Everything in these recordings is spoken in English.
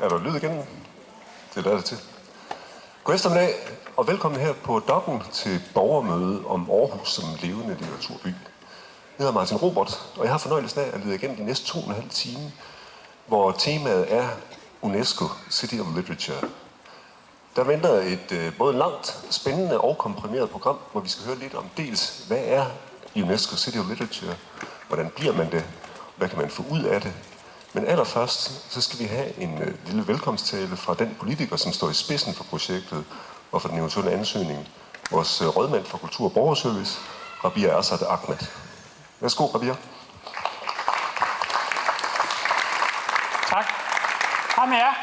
Er der lyd igen? Det er det til. God eftermiddag, og velkommen her på Dokken til borgermøde om Aarhus som levende litteraturby. Jeg hedder Martin Robert, og jeg har fornøjelsen af at lede igennem de næste 2,5 timer, hvor temaet er UNESCO City of Literature. Der venter et både langt, spændende og komprimeret program, hvor vi skal høre lidt om dels, hvad er UNESCO City of Literature, hvordan bliver man det, hvad kan man få ud af det. Men allerførst, så skal vi have en lille velkomsttale fra den politiker, som står i spidsen for projektet og for den eventuelle ansøgning, vores rådmand for Kultur- og Borgerservice, Rabia Assad Ahmed. Værsgo, Rabia. Tak. Hej med jer.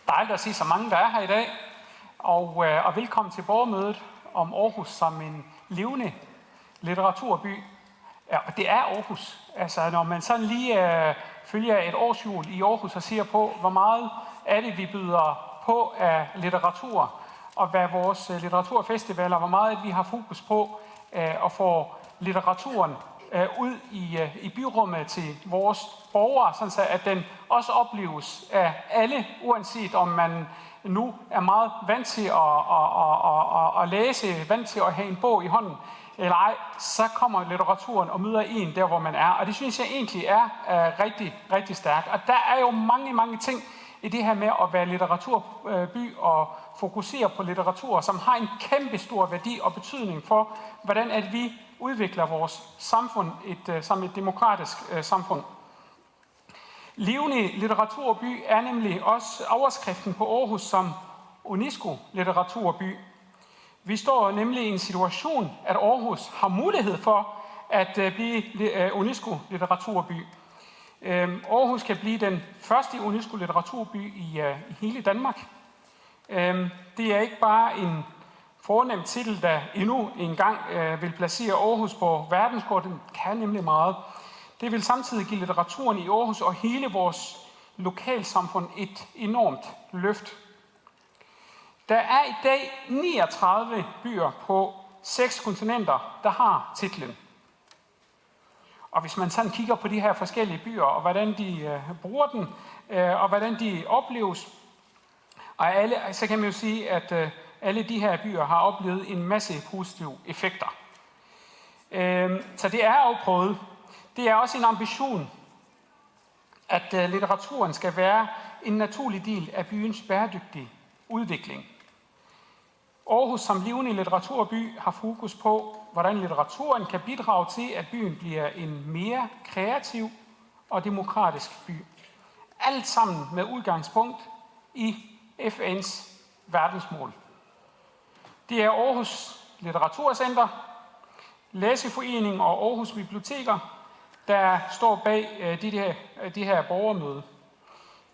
Dejligt at se så mange, der er her i dag. Og velkommen til borgermødet om Aarhus som en levende litteraturby. Ja, og det er Aarhus. Altså, når man sådan lige følger et årshjul i Aarhus og ser på, hvor meget er det, vi byder på af litteratur, og hvad vores litteraturfestivaler, hvor meget vi har fokus på at få litteraturen ud i byrummet til vores borgere, sådan så at den også opleves af alle, uanset om man nu er meget vant til at læse, vant til at have en bog i hånden, eller ej, så kommer litteraturen og møder en der, hvor man er. Og det synes jeg egentlig er rigtig, rigtig stærkt. Og der er jo mange ting i det her med at være litteraturby og fokusere på litteratur, som har en kæmpe stor værdi og betydning for, hvordan at vi udvikler vores samfund som et demokratisk samfund. Levende litteraturby er nemlig også overskriften på Aarhus som UNESCO litteraturby. Vi står nemlig i en situation, at Aarhus har mulighed for at blive UNESCO litteraturby. Aarhus kan blive den første UNESCO litteraturby i hele Danmark. Det er ikke bare en fornem titel, der endnu engang vil placere Aarhus på verdenskortet. Den kan nemlig meget. Det vil samtidig give litteraturen i Aarhus og hele vores lokalsamfund et enormt løft. Der er i dag 39 byer på 6 kontinenter, der har titlen. Og hvis man sådan kigger på de her forskellige byer, og hvordan de bruger den, og hvordan de opleves, og så kan man jo sige, at alle de her byer har oplevet en masse positive effekter. Så det er afprøvet. Det er også en ambition, at litteraturen skal være en naturlig del af byens bæredygtige udvikling. Aarhus som levende litteraturby har fokus på, hvordan litteraturen kan bidrage til, at byen bliver en mere kreativ og demokratisk by. Alt sammen med udgangspunkt i FN's verdensmål. Det er Aarhus Litteraturcenter, Læseforening og Aarhus Biblioteker, der står bag de her borgermøde.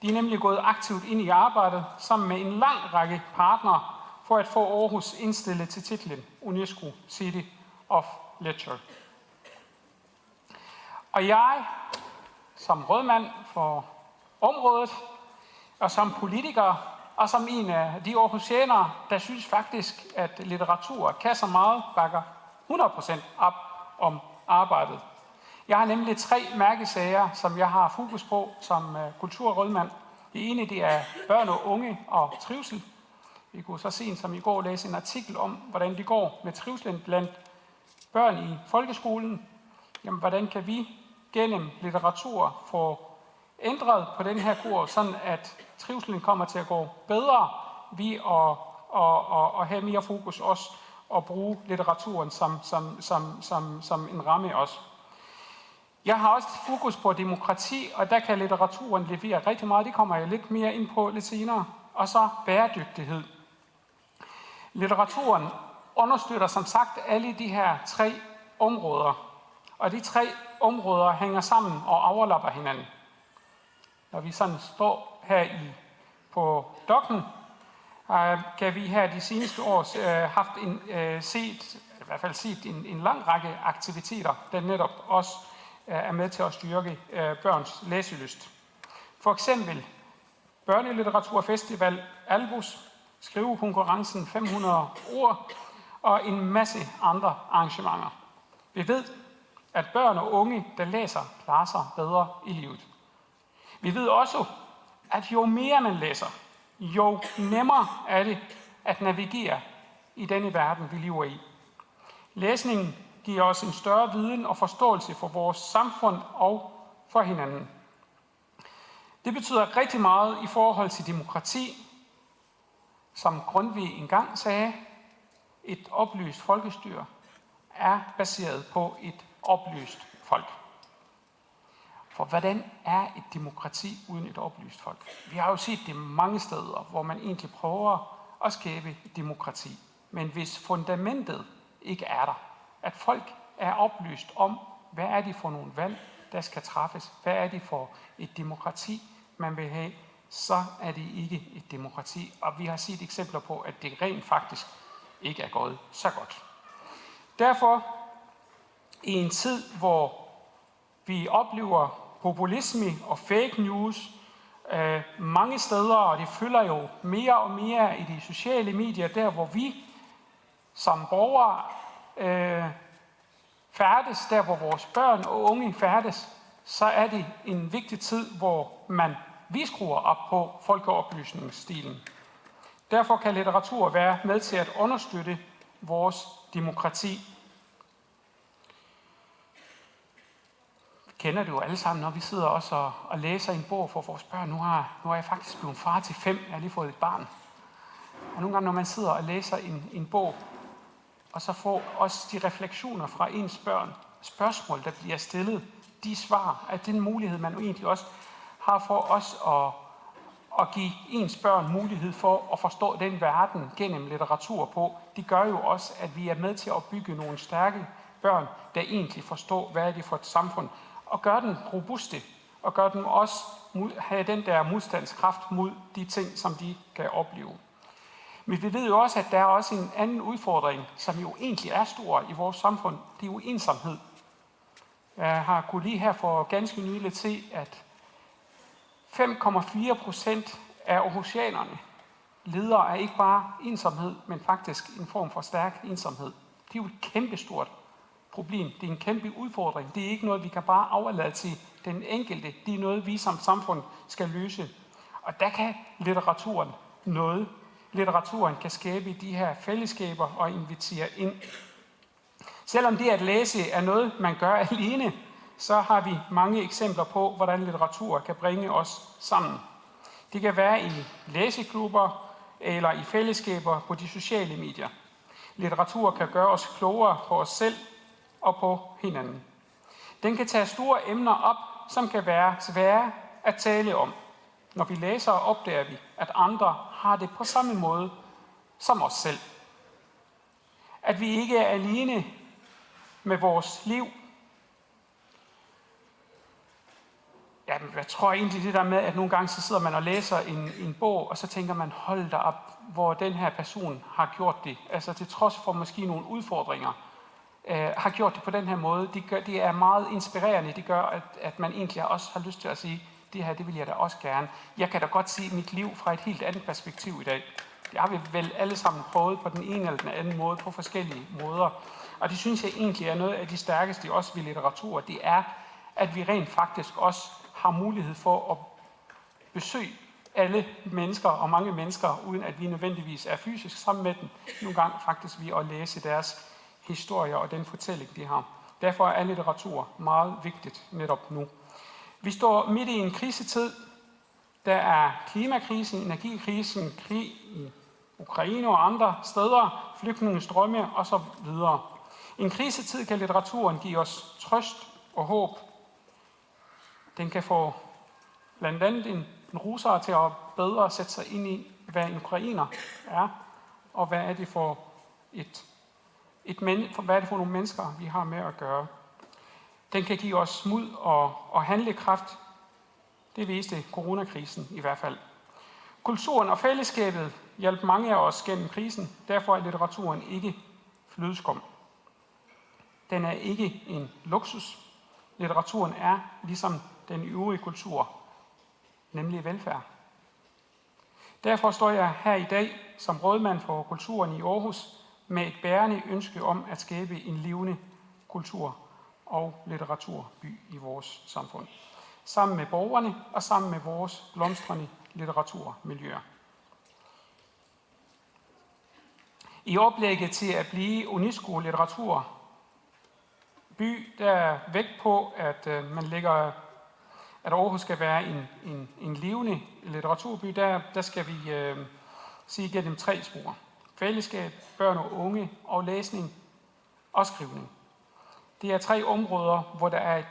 De er nemlig gået aktivt ind i arbejdet sammen med en lang række partnere for at få Aarhus indstillet til titlen UNESCO City of Literature. Og jeg, som rådmand for området, og som politiker, og som en af de aarhusianere, der synes faktisk, at litteratur kan så meget, bakker 100% op om arbejdet. Jeg har nemlig 3 mærkesager, som jeg har fokus på som kulturrådmand. Det ene, det er børn og unge og trivsel. Vi kunne så sent som i går læse en artikel om, hvordan det går med trivslen blandt børn i folkeskolen. Jamen, hvordan kan vi gennem litteratur få ændret på den her kurs, sådan at trivslen kommer til at gå bedre ved at have mere fokus også og bruge litteraturen som en ramme også. Jeg har også fokus på demokrati, og der kan litteraturen levere rigtig meget. Det kommer jeg lidt mere ind på lidt senere. Og så bæredygtighed. Litteraturen understøtter som sagt alle de her 3 områder. Og de 3 områder hænger sammen og overlapper hinanden. Når vi sådan står her på Dokken, kan vi her de seneste år set en lang række aktiviteter, der netop også er med til at styrke børns læselyst. For eksempel Børnelitteraturfestival Albus, skrivekonkurrencen 500 ord og en masse andre arrangementer. Vi ved, at børn og unge, der læser, klarer sig bedre i livet. Vi ved også, at jo mere man læser, jo nemmere er det at navigere i denne verden, vi lever i. Læsningen giver os en større viden og forståelse for vores samfund og for hinanden. Det betyder rigtig meget i forhold til demokrati, som Grundtvig engang sagde, et oplyst folkestyre er baseret på et oplyst folk. For hvordan er et demokrati uden et oplyst folk? Vi har jo set det mange steder, hvor man egentlig prøver at skabe et demokrati. Men hvis fundamentet ikke er der, at folk er oplyst om, hvad er det for nogle valg, der skal træffes, hvad er det for et demokrati, man vil have, så er det ikke et demokrati. Og vi har set eksempler på, at det rent faktisk ikke er gået så godt. Derfor, i en tid, hvor vi oplever populisme og fake news mange steder, og det fylder jo mere og mere i de sociale medier, der hvor vi som borgere færdes, der hvor vores børn og unge færdes, så er det en vigtig tid, hvor vi skruer op på folkeoplysningsstilen. Derfor kan litteratur være med til at understøtte vores demokrati. Vi kender det jo alle sammen, når vi sidder også og læser en bog for vores børn. Nu er jeg faktisk blevet far til 5, jeg har lige fået et barn. Og nogle gange, når man sidder og læser en bog, og så får også de refleksioner fra ens børn, spørgsmål, der bliver stillet, de svar, at den mulighed, man jo egentlig også har for os at give ens børn mulighed for at forstå den verden gennem litteratur på, det gør jo også, at vi er med til at bygge nogle stærke børn, der egentlig forstår, hvad er det for et samfund, og gør den robuste, og gør den også have den der modstandskraft mod de ting, som de kan opleve. Men vi ved jo også, at der er også en anden udfordring, som jo egentlig er stor i vores samfund. Det er jo ensomhed. Jeg har kunnet lige her for ganske nylig se, at 5,4% af aarhusianerne lider af ikke bare ensomhed, men faktisk en form for stærk ensomhed. Det er jo et kæmpestort problem. Det er en kæmpe udfordring. Det er ikke noget, vi kan bare overlade til den enkelte. Det er noget, vi som samfund skal løse. Og der kan litteraturen noget. Litteraturen kan skabe de her fællesskaber og invitere ind. Selvom det at læse er noget, man gør alene, så har vi mange eksempler på, hvordan litteratur kan bringe os sammen. Det kan være i læseklubber eller i fællesskaber på de sociale medier. Litteratur kan gøre os klogere på os selv og på hinanden. Den kan tage store emner op, som kan være svære at tale om. Når vi læser, opdager vi, at andre har det på samme måde som os selv. At vi ikke er alene med vores liv. Ja, jeg tror egentlig det der med, at nogle gange så sidder man og læser en bog, og så tænker man, hold da op, hvor den her person har gjort det. Altså til trods for måske nogle udfordringer, har gjort det på den her måde. Det er meget inspirerende. Det gør, at man egentlig også har lyst til at sige, det her, det vil jeg da også gerne. Jeg kan da godt se mit liv fra et helt andet perspektiv i dag. Det har vi vel alle sammen prøvet på den ene eller den anden måde, på forskellige måder. Og det synes jeg egentlig er noget af de stærkeste, også ved litteratur. Det er, at vi rent faktisk også har mulighed for at besøge alle mennesker og mange mennesker, uden at vi nødvendigvis er fysisk sammen med dem. Nogle gange faktisk ved at læse deres historier og den fortælling, de har. Derfor er litteratur meget vigtigt netop nu. Vi står midt i en krisetid. Der er klimakrisen, energikrisen, krig i Ukraine og andre steder, flygtningestrømme osv. I en krisetid kan litteraturen give os trøst og håb. Den kan få blandt andet en russer til at bedre sætte sig ind i, hvad en ukrainer er, og hvad er det for hvad er det for nogle mennesker, vi har med at gøre. Den kan give os mod og handlekraft. Det viste coronakrisen i hvert fald. Kulturen og fællesskabet hjalp mange af os gennem krisen. Derfor er litteraturen ikke flødeskum. Den er ikke en luksus. Litteraturen er ligesom den øvrige kultur, nemlig velfærd. Derfor står jeg her i dag som rådmand for kulturen i Aarhus med et bærende ønske om at skabe en levende kultur- og litteraturby i vores samfund. sammen med borgerne og sammen med vores blomstrende litteraturmiljøer. I oplægget til at blive UNESCO litteraturby, der er vægt på, at man lægger, at Aarhus skal være en levende litteraturby. Der skal vi sige gennem 3 spor. Fællesskab, børn og unge og læsning og skrivning. Det er 3 områder, hvor der er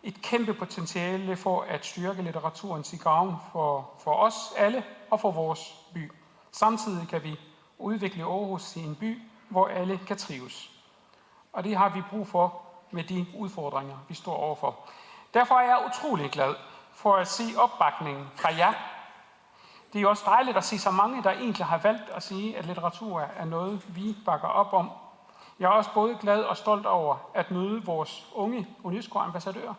et kæmpe potentiale for at styrke litteraturen til gavn for os alle og for vores by. Samtidig kan vi udvikle Aarhus til en by, hvor alle kan trives. Og det har vi brug for med de udfordringer, vi står overfor. Derfor er jeg utrolig glad for at se opbakningen fra jer. Det er også dejligt at se så mange, der egentlig har valgt at sige, at litteratur er noget, vi bakker op om. Jeg er også både glad og stolt over at møde vores unge UNESCO-ambassadører.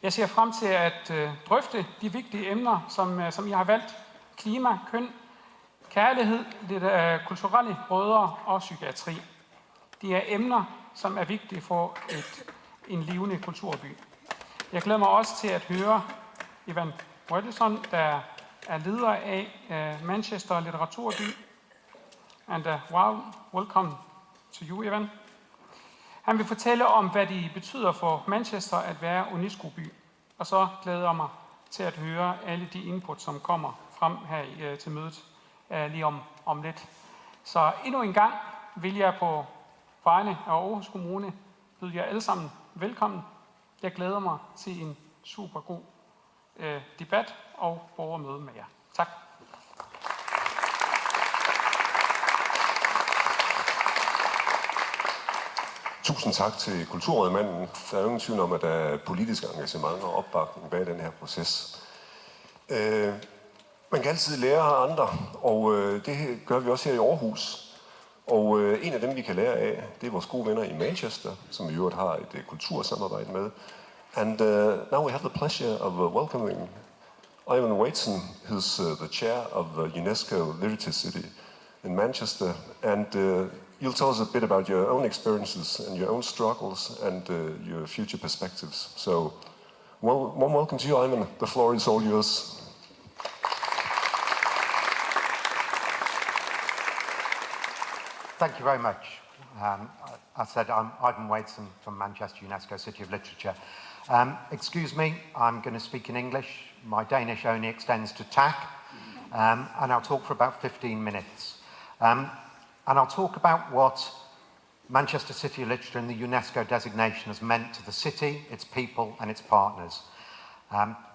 Jeg ser frem til at drøfte de vigtige emner, som I har valgt. Klima, køn, kærlighed, kulturelle rødder og psykiatri. Det er emner, som er vigtige for en levende kulturby. Jeg glæder mig også til at høre Ivan Rødelsson, der er leder af Manchester Litteraturby. And welcome to you, Ivan. Han vil fortælle om, hvad det betyder for Manchester at være UNESCO-by. Og så glæder jeg mig til at høre alle de input, som kommer frem her til mødet lige om lidt. Så endnu en gang vil jeg på vegne af Aarhus Kommune byde jer alle sammen velkommen. Jeg glæder mig til en super god debat og borgermøde med jer. Tak. Tusind tak til kulturrådmanden. Der er jo ingen tvivl om, at der er politisk engagement og opbakning bag den her proces. Man kan altid lære af andre, og det gør vi også her i Aarhus. Og en af dem, vi kan lære af, det er vores gode venner i Manchester, som vi jo har et kultursamarbejde med. And now we have the pleasure of welcoming Ivan Waitson, who's the chair of UNESCO Litteraturby in Manchester. And you'll tell us a bit about your own experiences and your own struggles and your future perspectives. So, warm welcome to you, Ivan. The floor is all yours. Thank you very much. I said I'm Ivan Waitson from Manchester UNESCO City of Literature. Excuse me, I'm going to speak in English. My Danish only extends to tak, and I'll talk for about 15 minutes. And I'll talk about what Manchester City of Literature and the UNESCO designation has meant to the city, its people and its partners.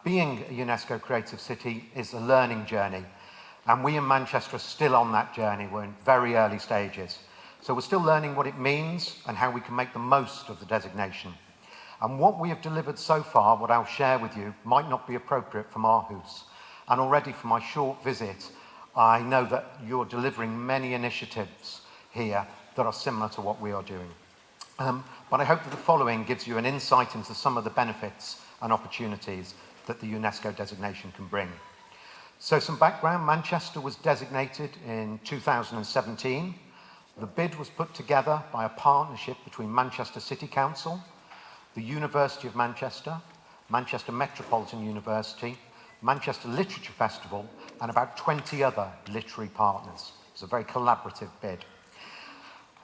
Being a UNESCO creative city is a learning journey, and we in Manchester are still on that journey. We're in very early stages. So we're still learning what it means and how we can make the most of the designation. And what we have delivered so far, what I'll share with you, might not be appropriate from Aarhus. And already from my short visit, I know that you're delivering many initiatives here that are similar to what we are doing. But I hope that the following gives you an insight into some of the benefits and opportunities that the UNESCO designation can bring. So some background, Manchester was designated in 2017. The bid was put together by a partnership between Manchester City Council, the University of Manchester, Manchester Metropolitan University, Manchester Literature Festival, and about 20 other literary partners. It's a very collaborative bid.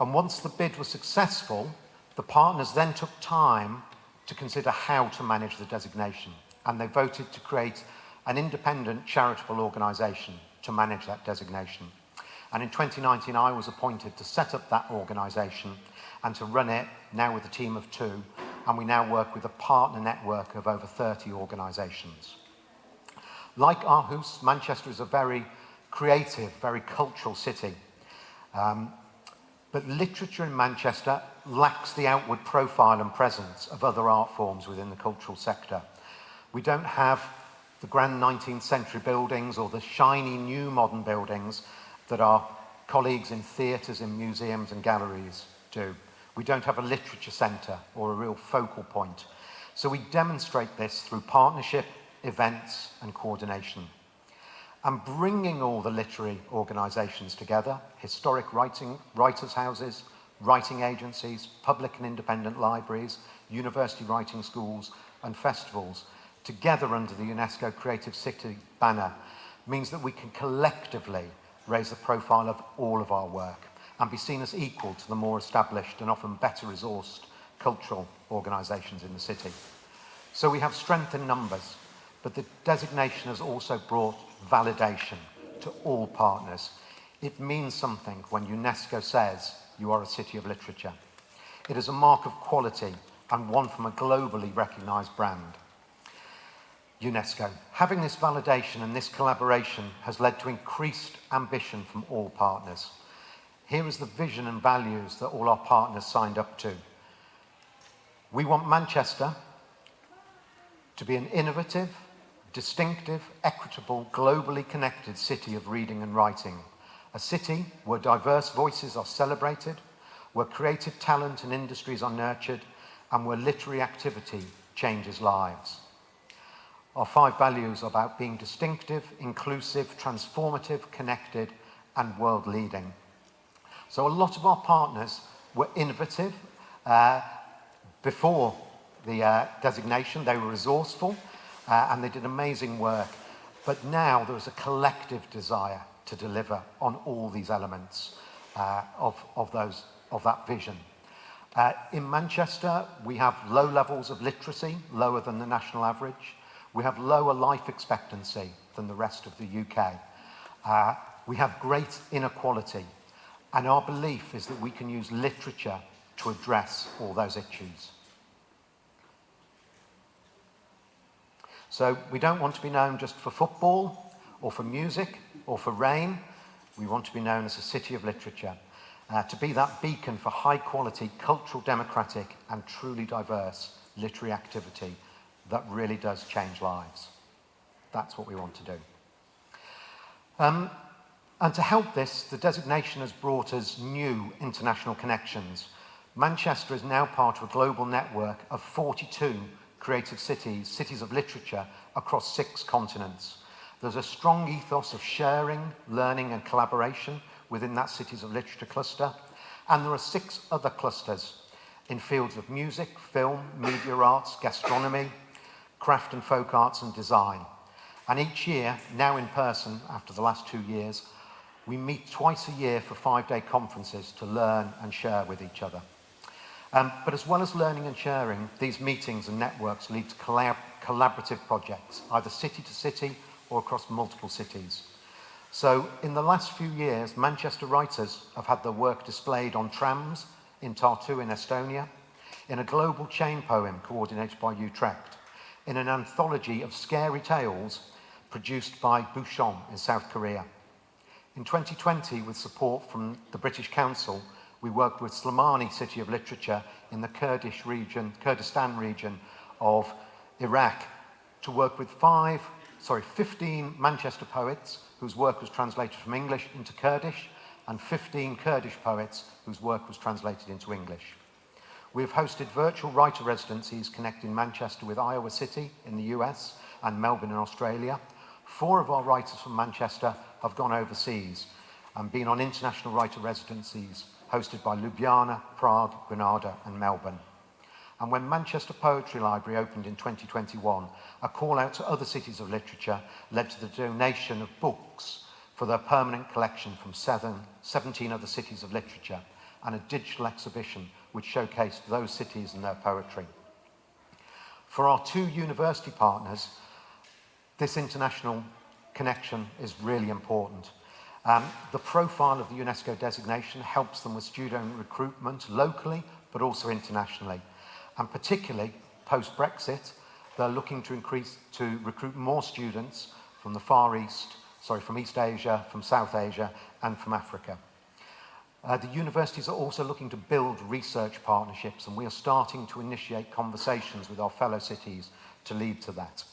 And once the bid was successful, the partners then took time to consider how to manage the designation. And they voted to create an independent charitable organisation to manage that designation. And in 2019, I was appointed to set up that organisation and to run it, now with a team of 2. And we now work with a partner network of over 30 organisations. Like Aarhus, Manchester is a very creative, very cultural city. But literature in Manchester lacks the outward profile and presence of other art forms within the cultural sector. We don't have the grand 19th century buildings or the shiny new modern buildings that our colleagues in theatres, in museums and galleries do. We don't have a literature centre or a real focal point. So we demonstrate this through partnership, events and coordination. And bringing all the literary organisations together, historic writers' houses, writing agencies, public and independent libraries, university writing schools, and festivals, together under the UNESCO Creative City banner, means that we can collectively raise the profile of all of our work and be seen as equal to the more established and often better resourced cultural organisations in the city. So we have strength in numbers, but the designation has also brought validation to all partners. It means something when UNESCO says you are a city of literature. It is a mark of quality and one from a globally recognised brand. UNESCO. Having this validation and this collaboration has led to increased ambition from all partners. Here is the vision and values that all our partners signed up to. We want Manchester to be an innovative, distinctive, equitable, globally connected city of reading and writing. A city where diverse voices are celebrated, where creative talent and industries are nurtured, and where literary activity changes lives. Our 5 values are about being distinctive, inclusive, transformative, connected, and world-leading. So a lot of our partners were innovative. Before the designation, they were resourceful, and they did amazing work. But now there is a collective desire to deliver on all these elements of that vision. In Manchester, we have low levels of literacy, lower than the national average. We have lower life expectancy than the rest of the UK. We have great inequality, and our belief is that we can use literature to address all those issues. So we don't want to be known just for football, or for music, or for rain. We want to be known as a city of literature, to be that beacon for high-quality, cultural, democratic, and truly diverse literary activity that really does change lives. That's what we want to do. And to help this, the designation has brought us new international connections. Manchester is now part of a global network of 42 creative cities, cities of literature across 6 continents. There's a strong ethos of sharing, learning, and collaboration within that Cities of Literature cluster, and there are 6 other clusters in fields of music, film, media arts, gastronomy, craft and folk arts, and design. And each year, now in person, after the last 2 years, we meet twice a year for 5-day conferences to learn and share with each other. But as well as learning and sharing, these meetings and networks lead to collaborative projects, either city to city or across multiple cities. So in the last few years, Manchester writers have had their work displayed on trams in Tartu in Estonia, in a global chain poem coordinated by Utrecht, in an anthology of scary tales produced by Busan in South Korea. In 2020, with support from the British Council, we worked with Slimani City of Literature in the Kurdistan region of Iraq to work with 15 Manchester poets whose work was translated from English into Kurdish, and 15 Kurdish poets whose work was translated into English. We have hosted virtual writer residencies connecting Manchester with Iowa City in the US and Melbourne in Australia. 4 of our writers from Manchester have gone overseas and been on international writer residencies hosted by Ljubljana, Prague, Granada, and Melbourne. And when Manchester Poetry Library opened in 2021, a call out to other cities of literature led to the donation of books for their permanent collection from 17 other cities of literature, and a digital exhibition which showcased those cities and their poetry. For our 2 university partners, this international connection is really important. The profile of the UNESCO designation helps them with student recruitment locally, but also internationally. And particularly post-Brexit, they're looking to recruit more students from the from East Asia, from South Asia, and from Africa. The universities are also looking to build research partnerships, and we are starting to initiate conversations with our fellow cities to lead to that.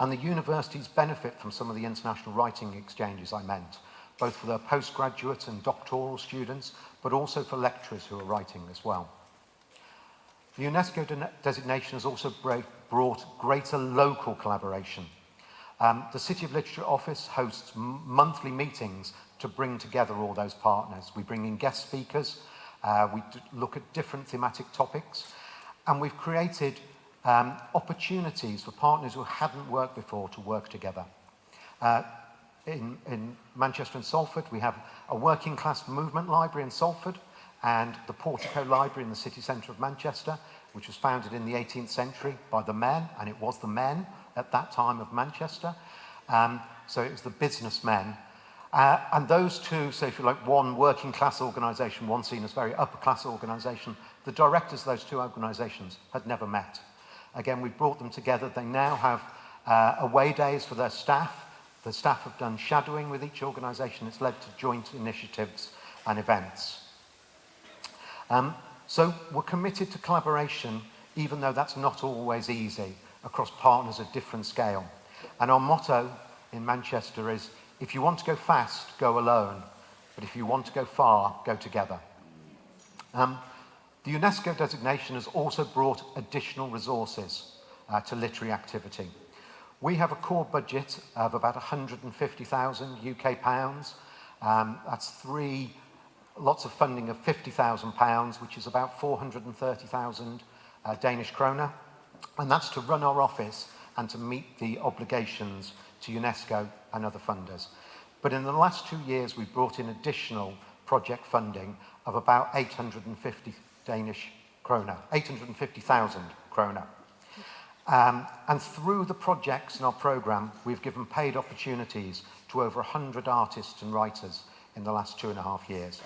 And the universities benefit from some of the international writing exchanges I meant, both for their postgraduate and doctoral students, but also for lecturers who are writing as well. The UNESCO designation has also brought greater local collaboration. The City of Literature office hosts monthly meetings to bring together all those partners. We bring in guest speakers We look at different thematic topics, and we've created opportunities for partners who hadn't worked before to work together. In Manchester and Salford, we have a working class movement library in Salford and the Portico Library in the city centre of Manchester, which was founded in the 18th century by the men, and it was the men at that time of Manchester. So it was the businessmen. And those two, so if you like, one working class organisation, one seen as very upper class organisation, the directors of those two organisations had never met. Again, we've brought them together. They now have away days for their staff. The staff have done shadowing with each organisation. It's led to joint initiatives and events. So we're committed to collaboration, even though that's not always easy, across partners of different scale. And our motto in Manchester is, if you want to go fast, go alone. But if you want to go far, go together. The UNESCO designation has also brought additional resources to literary activity. We have a core budget of about 150,000 UK pounds. That's lots of funding of £50,000, which is about 430,000 Danish kroner. And that's to run our office and to meet the obligations to UNESCO and other funders. But in the last 2 years, we've brought in additional project funding of about 850,000 kroner. And through the projects in our programme, we've given paid opportunities to over 100 artists and writers in the last 2.5 years.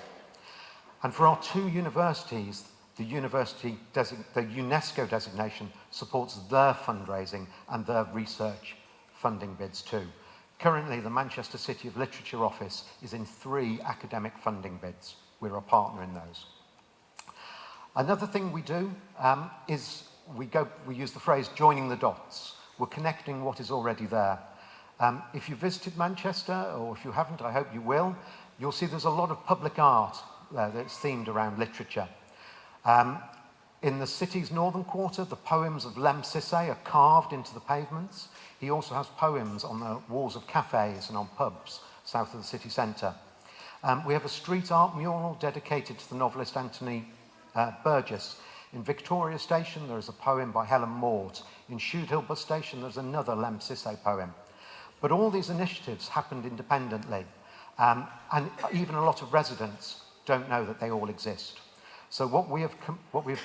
And for our two universities, the UNESCO designation supports their fundraising and their research funding bids too. Currently, the Manchester City of Literature office is in 3 academic funding bids. We're a partner in those. Another thing we do is we use the phrase joining the dots. We're connecting what is already there. If you visited Manchester, or if you haven't, I hope you will, you'll see there's a lot of public art that's themed around literature. In the city's northern quarter, the poems of Lem-Sissay are carved into the pavements. He also has poems on the walls of cafes and on pubs south of the city centre. We have a street art mural dedicated to the novelist Anthony Burgess. In Victoria Station, there is a poem by Helen Mort. In Shude Hill Bus Station, there's another Lem-Sissay poem. But all these initiatives happened independently, and even a lot of residents don't know that they all exist. So what we have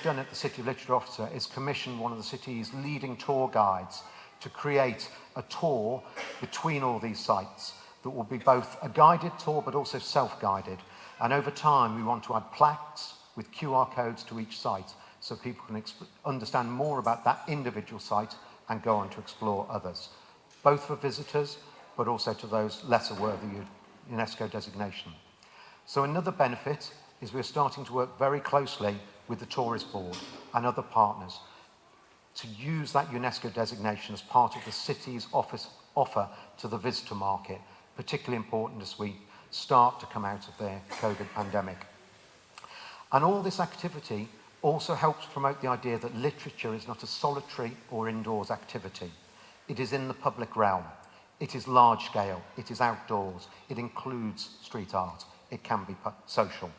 done at the City of Literature Office is commission one of the city's leading tour guides to create a tour between all these sites that will be both a guided tour but also self-guided. And over time, we want to add plaques with QR codes to each site so people can understand more about that individual site and go on to explore others, both for visitors but also to those lesser worthy UNESCO designation. So another benefit is we're starting to work very closely with the Tourist Board and other partners to use that UNESCO designation as part of the city's offer to the visitor market, particularly important as we start to come out of the COVID pandemic. And all this activity also helps promote the idea that literature is not a solitary or indoors activity. It is in the public realm. It is large scale. It is outdoors. It includes street art. It can be social.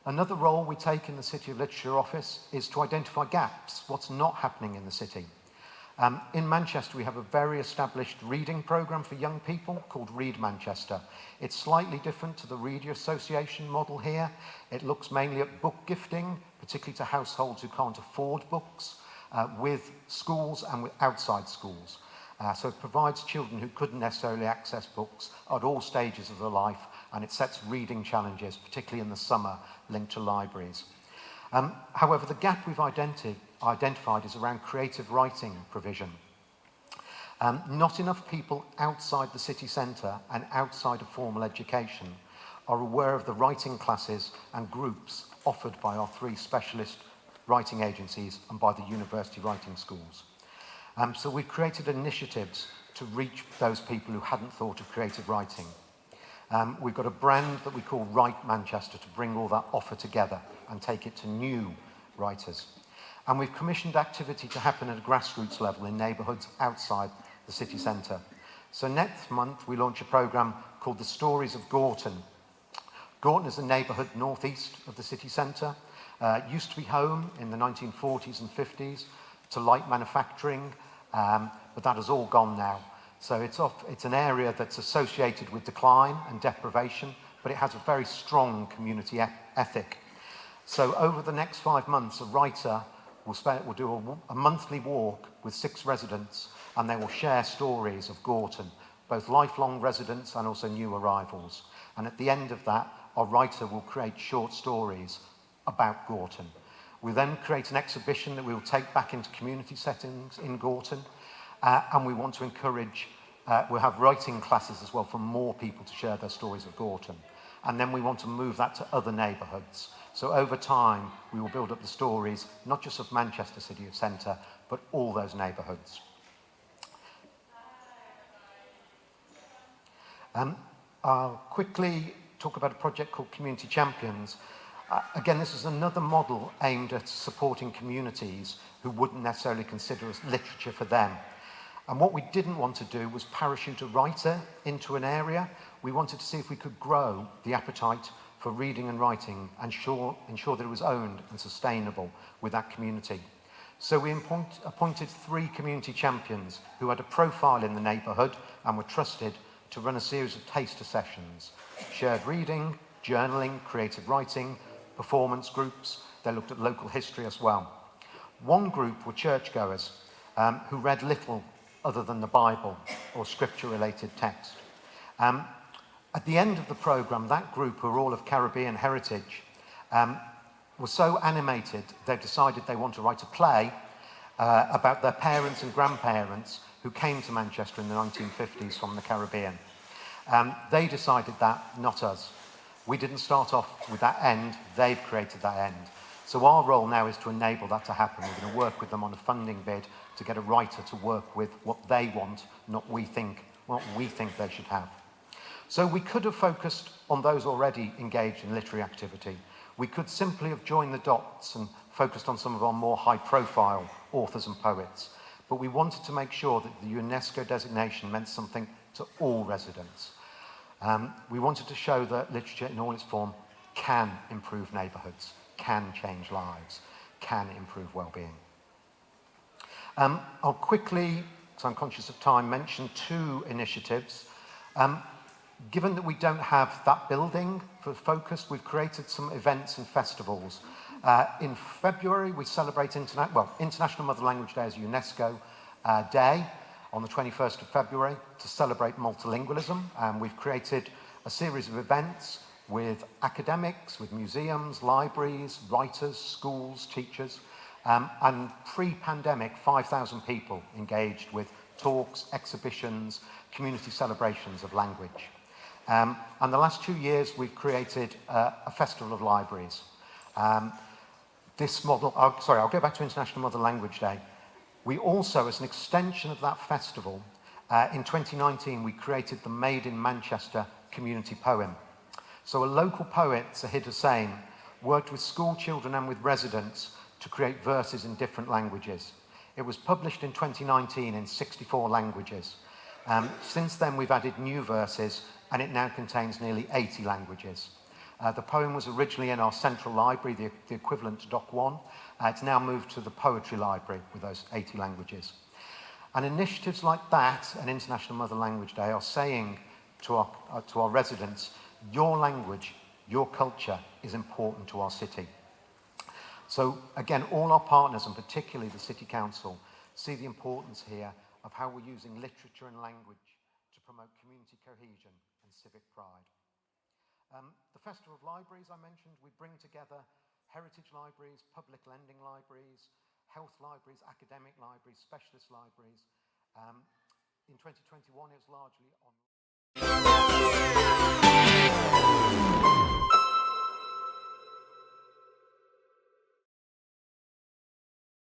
Another role we take in the City of Literature office is to identify gaps, what's not happening in the city. In Manchester, we have a very established reading programme for young people called Read Manchester. It's slightly different to the Reader Association model here. It looks mainly at book gifting, particularly to households who can't afford books, with schools and with outside schools. So it provides children who couldn't necessarily access books at all stages of their life, and it sets reading challenges, particularly in the summer, linked to libraries. However, the gap we've identified is around creative writing provision. Not enough people outside the city centre and outside of formal education are aware of the writing classes and groups offered by our 3 specialist writing agencies and by the university writing schools. So we've created initiatives to reach those people who hadn't thought of creative writing. We've got a brand that we call Write Manchester to bring all that offer together and take it to new writers. And we've commissioned activity to happen at a grassroots level in neighbourhoods outside the city centre. So next month we launch a programme called The Stories of Gorton. Gorton is a neighbourhood northeast of the city centre. Used to be home in the 1940s and 50s to light manufacturing, but that has all gone now. So it's an area that's associated with decline and deprivation, but it has a very strong community ethic. So over the next 5 months, a writer will do a monthly walk with 6 residents, and they will share stories of Gorton, both lifelong residents and also new arrivals. And at the end of that, our writer will create short stories about Gorton. We then create an exhibition that we will take back into community settings in Gorton, and we want to encourage, we'll have writing classes as well for more people to share their stories of Gorton. And then we want to move that to other neighbourhoods. So over time, we will build up the stories, not just of Manchester City Centre, but all those neighbourhoods. I'll quickly talk about a project called Community Champions. Again, this is another model aimed at supporting communities who wouldn't necessarily consider us literature for them. And what we didn't want to do was parachute a writer into an area. We wanted to see if we could grow the appetite for reading and writing and ensure that it was owned and sustainable with that community. So we appointed 3 community champions who had a profile in the neighbourhood and were trusted to run a series of taster sessions, shared reading, journaling, creative writing, performance groups. They looked at local history as well. One group were churchgoers who read little other than the Bible or scripture-related text. At the end of the programme, that group, who are all of Caribbean heritage, were so animated they decided they want to write a play about their parents and grandparents who came to Manchester in the 1950s from the Caribbean. They decided that, not us. We didn't start off with that end, they've created that end. So our role now is to enable that to happen. We're going to work with them on a funding bid to get a writer to work with what they want, not what we think they should have. So we could have focused on those already engaged in literary activity. We could simply have joined the dots and focused on some of our more high-profile authors and poets. But we wanted to make sure that the UNESCO designation meant something to all residents. We wanted to show that literature in all its form can improve neighbourhoods, can change lives, can improve well-being. I'll quickly, because I'm conscious of time, mention 2 initiatives. Given that we don't have that building for focus, we've created some events and festivals. In February, we celebrate International Mother Language Day as UNESCO Day on the 21st of February to celebrate multilingualism. And we've created a series of events with academics, with museums, libraries, writers, schools, teachers. And pre-pandemic, 5,000 people engaged with talks, exhibitions, community celebrations of language. And the last 2 years, we've created a festival of libraries. This model, I'll go back to International Mother Language Day. We also, as an extension of that festival, in 2019, we created the Made in Manchester community poem. So a local poet, Zahid Hussain, worked with school children and with residents to create verses in different languages. It was published in 2019 in 64 languages. Since then, we've added new verses, and it now contains nearly 80 languages. The poem was originally in our central library, the equivalent to Del.1. It's now moved to the Poetry Library with those 80 languages. And initiatives like that, and International Mother Language Day, are saying to our residents, your language, your culture is important to our city. So again, all our partners, and particularly the City Council, see the importance here of how we're using literature and language to promote community cohesion and civic pride. The Festival of Libraries I mentioned, we bring together heritage libraries, public lending libraries, health libraries, academic libraries, specialist libraries. In 2021, it was largely on